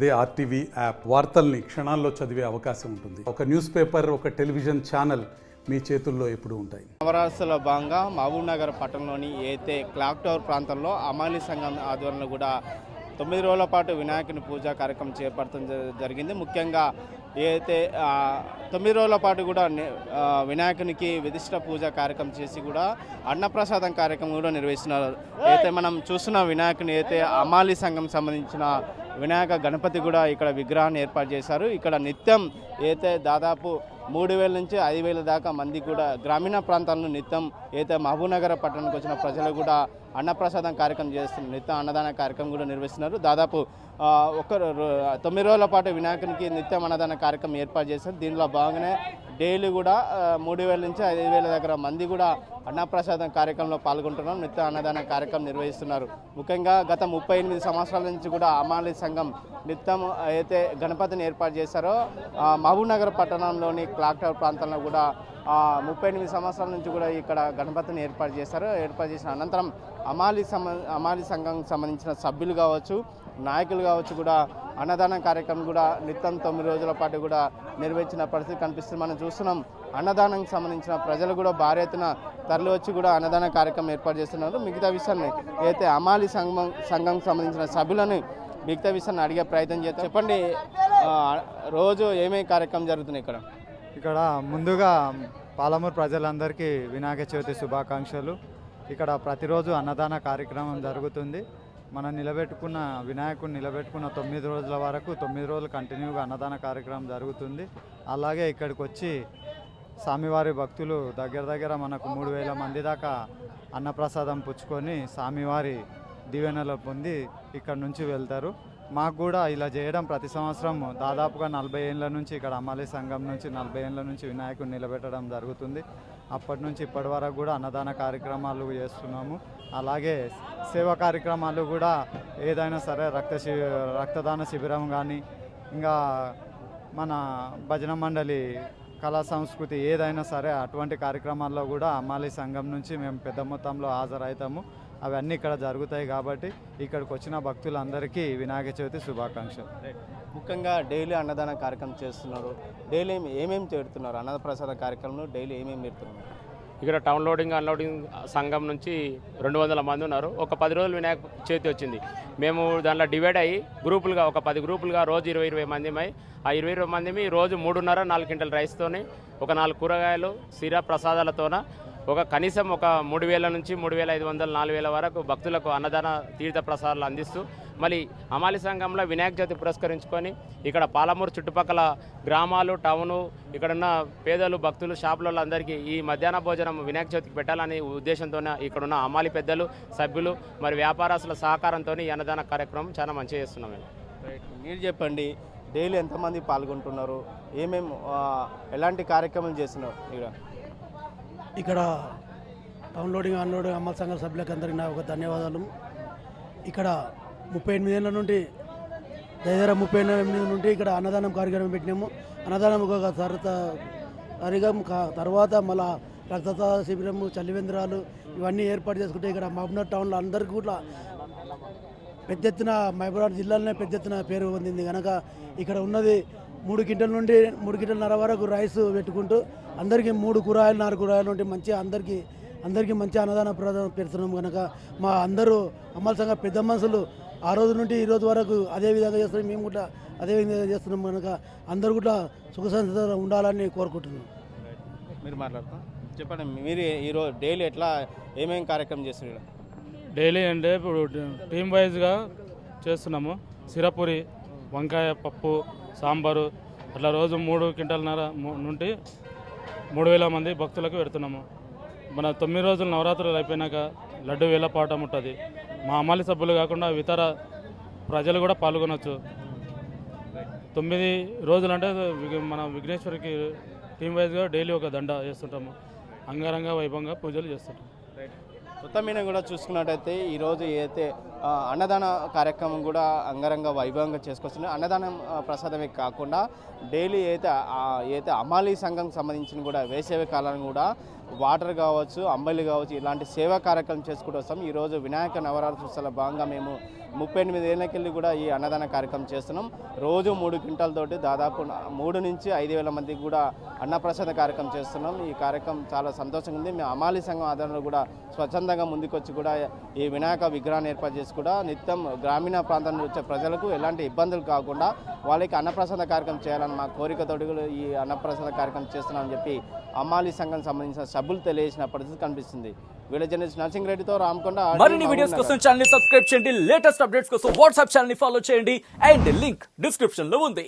అదే RTV app వార్తల్ని క్షణాల్లో చదివే అవకాశం ఉంటుంది. ఒక న్యూస్ పేపర్, ఒక టెలివిజన్ ఛానల్ మీ చేతుల్లో ఎప్పుడూ ఉంటాయి. నవరాత్రుల భాగంగా మహబూబ్ నగర్ పట్టణంలోని ఏతే క్లాక్ టవర్ ప్రాంతంలో అమాలి సంఘం ఆధ్వర్యంలో కూడా 9 రోజుల పాటు వినాయకుని పూజా కార్యక్రమం చేపట్టడం జరిగింది. ముఖ్యంగా ఏదైతే 9 రోజుల పాటు కూడా వినాయకునికి విశిష్ట పూజా కార్యక్రమం చేసి కూడా అన్నప్రసాదం కార్యక్రమం కూడా నిర్వహిస్తున్నారు. అయితే మనం చూస్తున్న వినాయకుని అయితే అమాలి సంఘం సంబంధించిన వినాయక గణపతి కూడా ఇక్కడ విగ్రహాన్ని ఏర్పాటు చేశారు. ఇక్కడ నిత్యం అయితే దాదాపు 3,000 నుంచి 5,000 దాకా మంది కూడా గ్రామీణ ప్రాంతాల్లో నిత్యం అయితే మహబూబ్ నగర్ పట్టణానికి వచ్చిన ప్రజలు కూడా అన్నప్రసాదం కార్యక్రమం చేస్తున్నారు. నిత్యం అన్నదాన కార్యక్రమం కూడా నిర్వహిస్తున్నారు. దాదాపు 9 రోజుల పాటు వినాయకునికి నిత్యం అన్నదాన కార్యక్రమం ఏర్పాటు చేశారు. దీనిలో భాగంగానే డైలీ కూడా 3,000 నుంచి 5,000 దగ్గర మంది కూడా అన్నప్రసాదం కార్యక్రమంలో పాల్గొంటున్నారు. నిత్య అన్నదాన కార్యక్రమం నిర్వహిస్తున్నారు. ముఖ్యంగా గత 38 సంవత్సరాల నుంచి కూడా అమాలి సంఘం నిత్యం అయితే గణపతిని ఏర్పాటు చేశారో మహబూబ్ నగర్ పట్టణంలోని క్లాక్ టవర్ ప్రాంతంలో కూడా 38 సంవత్సరాల నుంచి కూడా ఇక్కడ గణపతిని ఏర్పాటు చేశారు. ఏర్పాటు చేసిన అనంతరం అమాలి సంఘం సంబంధించిన సభ్యులు కావచ్చు, నాయకులు కావచ్చు కూడా అన్నదాన కార్యక్రమం కూడా నిత్యం 9 రోజుల పాటు కూడా నిర్వహించిన పరిస్థితి కనిపిస్తుంది. మనం చూస్తున్నాం అన్నదానానికి సంబంధించిన ప్రజలు కూడా భారీ ఎత్తున తరలి వచ్చి కూడా అన్నదాన కార్యక్రమం ఏర్పాటు చేస్తున్నారు. మిగతా విషయాన్ని అయితే అమాలి సంఘం సంబంధించిన సభ్యులను మిగతా విషయాన్ని అడిగే ప్రయత్నం చేస్తారు. చెప్పండి, రోజు ఏమేమి కార్యక్రమం జరుగుతున్నాయి ఇక్కడ? ఇక్కడ ముందుగా పాలమూరు ప్రజలందరికీ వినాయక చవితి శుభాకాంక్షలు. ఇక్కడ ప్రతిరోజు అన్నదాన కార్యక్రమం జరుగుతుంది. మనం వినాయకుడిని నిలబెట్టుకున్న 9 రోజుల వరకు 9 రోజులు కంటిన్యూగా అన్నదాన కార్యక్రమం జరుగుతుంది. అలాగే ఇక్కడికి వచ్చి స్వామివారి భక్తులు దగ్గర మనకు 3,000 మంది దాకా అన్నప్రసాదం పుచ్చుకొని స్వామివారి దీవెనలు పొంది ఇక్కడ నుంచి వెళ్తారు. మాకు కూడా ఇలా చేయడం ప్రతి సంవత్సరం దాదాపుగా 40 ఏళ్ళ నుంచి ఇక్కడ అమాలి సంఘం నుంచి 40 ఏళ్ళ నుంచి వినాయకుడిని నిలబెట్టడం జరుగుతుంది. అప్పటి నుంచి ఇప్పటి వరకు కూడా అన్నదాన కార్యక్రమాలు చేస్తున్నాము. అలాగే సేవా కార్యక్రమాలు కూడా ఏదైనా సరే రక్తదాన శిబిరం కానీ ఇంకా మన భజన మండలి కళా సంస్కృతి ఏదైనా సరే అటువంటి కార్యక్రమాల్లో కూడా అమాలి సంఘం నుంచి మేము పెద్ద మొత్తంలో హాజరవుతాము. అవన్నీ ఇక్కడ జరుగుతాయి కాబట్టి ఇక్కడికి వచ్చిన భక్తులందరికీ వినాయక చవితి శుభాకాంక్షలు. ముఖ్యంగా డైలీ అన్నదాన కార్యక్రమం చేస్తున్నారు. డైలీ ఏమేమి చేస్తున్నారు? అన్నప్రసాద కార్యక్రమంలో డైలీ ఏమేమి పెడుతున్నారు? ఇక్కడ టౌన్ లోడింగ్ అన్లోడింగ్ సంఘం నుంచి 200 మంది ఉన్నారు. ఒక 10 రోజులు వినాయక చవితి వచ్చింది. మేము దాంట్లో డివైడ్ అయ్యి గ్రూపులుగా ఒక 10 గ్రూపులుగా రోజు 20 మందిమై ఆ 20 మందిమి రోజు 3.5-4 క్వింటల్ రైస్తోని ఒక 4 కూరగాయలు సిరా ప్రసాదాలతోన ఒక కనీసం ఒక 3,000 నుంచి 3,500 4,000 వరకు భక్తులకు అన్నదాన తీర్థ ప్రసాదాలు అందిస్తూ మళ్ళీ అమాలి సంఘంలో వినాయక చవితి పురస్కరించుకొని ఇక్కడ పాలమూరు చుట్టుపక్కల గ్రామాలు, టౌను, ఇక్కడున్న పేదలు, భక్తులు, షాపులలో అందరికీ ఈ మధ్యాహ్న భోజనం వినాయక చవితికి పెట్టాలనే ఉద్దేశంతోనే ఇక్కడున్న అమాలి పెద్దలు, సభ్యులు మరి వ్యాపారస్తుల సహకారంతో ఈ అన్నదాన కార్యక్రమం చాలా మంచిగా చేస్తున్నాం. మీరు చెప్పండి, డైలీ ఎంతమంది పాల్గొంటున్నారు? ఏమేమి ఎలాంటి కార్యక్రమాలు చేస్తున్నారు? ఇక్కడ డౌన్లోడింగ్ అన్లోడింగ్ అమలు సంఘ సభ్యులకు అందరికీ నా ఒక ధన్యవాదాలు. ఇక్కడ 38 ఏళ్ళ నుండి 38 నుండి ఇక్కడ అన్నదానం కార్యక్రమం పెట్టినాము. అన్నదానం ఒక తర్వాత మళ్ళా రక్తదాన శిబిరము, చలివేంద్రాలు ఇవన్నీ ఏర్పాటు చేసుకుంటే ఇక్కడ మహబూబ్నగర్ టౌన్లో అందరికీ కూడా పెద్ద ఎత్తున మహబూబ్నగర్ జిల్లాలోనే పెద్ద ఎత్తున పేరు పొందింది కనుక ఇక్కడ ఉన్నది 3 క్వింటల్ నుండి 3 క్వింటల్‌న్నర వరకు రైస్ పెట్టుకుంటూ అందరికీ 3 కూరగాయలు 4 కూరగాయలు ఉంటే మంచిగా అందరికీ మంచి అన్నదాన ప్రదానం పెడుతున్నాం కనుక మా అందరూ అమలు సంఘ పెద్ద మనుషులు ఆ రోజు నుండి ఈ రోజు వరకు అదే విధంగా చేస్తున్నాం. మేము కూడా అదే విధంగా చేస్తున్నాం కనుక అందరూ కూడా సుఖ సంతోషాలు ఉండాలని కోరుకుంటున్నాం. మీరు మాట్లాడతాం చెప్పండి, మీరు ఈరోజు డైలీ ఎట్లా ఏమేమి కార్యక్రమం చేస్తున్నారు? డైలీ అంటే ఇప్పుడు టీమ్ వైజ్గా చేస్తున్నాము. సిరపూరి, వంకాయ పప్పు, సాంబారు అట్లా రోజు 3 క్వింటల్‌న్నర నుండి 3,000 మంది భక్తులకు పెడుతున్నాము. మన 9 రోజులు నవరాత్రులు అయిపోయినాక లడ్డు వేలపాటం ఉంటుంది. మా అమాలి సభ్యులు కాకుండా ఇతర ప్రజలు కూడా పాల్గొనవచ్చు. 9 రోజులు అంటే మన విఘ్నేశ్వరికి టీమ్ వైజ్గా డైలీ ఒక దండ చేస్తుంటాము. అంగరంగ వైభవంగా పూజలు చేస్తుంటాము. మొత్తం మీద కూడా చూసుకున్నట్టయితే ఈరోజు ఏదైతే అన్నదాన కార్యక్రమం కూడా అంగరంగ వైభవంగా చేసుకొస్తుంది. అన్నదానం ప్రసాదమే కాకుండా డైలీ అయితే అమాలి సంఘం సంబంధించిన కూడా వేసవి కాలాన్ని కూడా వాటర్ కావచ్చు, అంబలి కావచ్చు, ఇలాంటి సేవా కార్యక్రమం చేసుకుంటూ వస్తాం. ఈరోజు వినాయక నవరాత్రి ఉత్సవాల భాగంగా మేము 38 ఏళ్ళకెళ్ళి కూడా ఈ అన్నదాన కార్యక్రమం చేస్తున్నాం. రోజు 3 క్వింటాలతోటి దాదాపు 3 నుంచి 5,000 మందికి కూడా అన్నప్రసాద కార్యక్రమం చేస్తున్నాం. ఈ కార్యక్రమం చాలా సంతోషంగా ఉంది. మేము అమాలి సంఘం ఆధ్వర్యంలో కూడా స్వచ్ఛందంగా ముందుకొచ్చి కూడా ఈ వినాయక విగ్రహాన్ని ఏర్పాటు చేసి కూడా నిత్యం గ్రామీణ ప్రాంతం నుంచి వచ్చే ప్రజలకు ఎలాంటి ఇబ్బందులు కాకుండా వాళ్ళకి అన్నప్రసాద కార్యక్రమం చేయాలని మా కోరికతోటి కూడా ఈ అన్నప్రసాద కార్యక్రమం చేస్తున్నామని చెప్పి అమాలి సంఘం సంబంధించిన సభ్యులు తెలియజేసిన పరిస్థితి కనిపిస్తుంది. వీడియో జర్నలిస్ట్ నరసింగ్ రెడ్డితో రామకొండ. మరిన్ని వీడియోస్ కోసం ఛానల్ ని సబ్స్క్రైబ్ చేయండి, లేటెస్ట్ అప్డేట్స్ కోసం వాట్సాప్ ఛానల్ ని ఫాలో చేయండి అండ్ లింక్ డిస్క్రిప్షన్ లో ఉంది.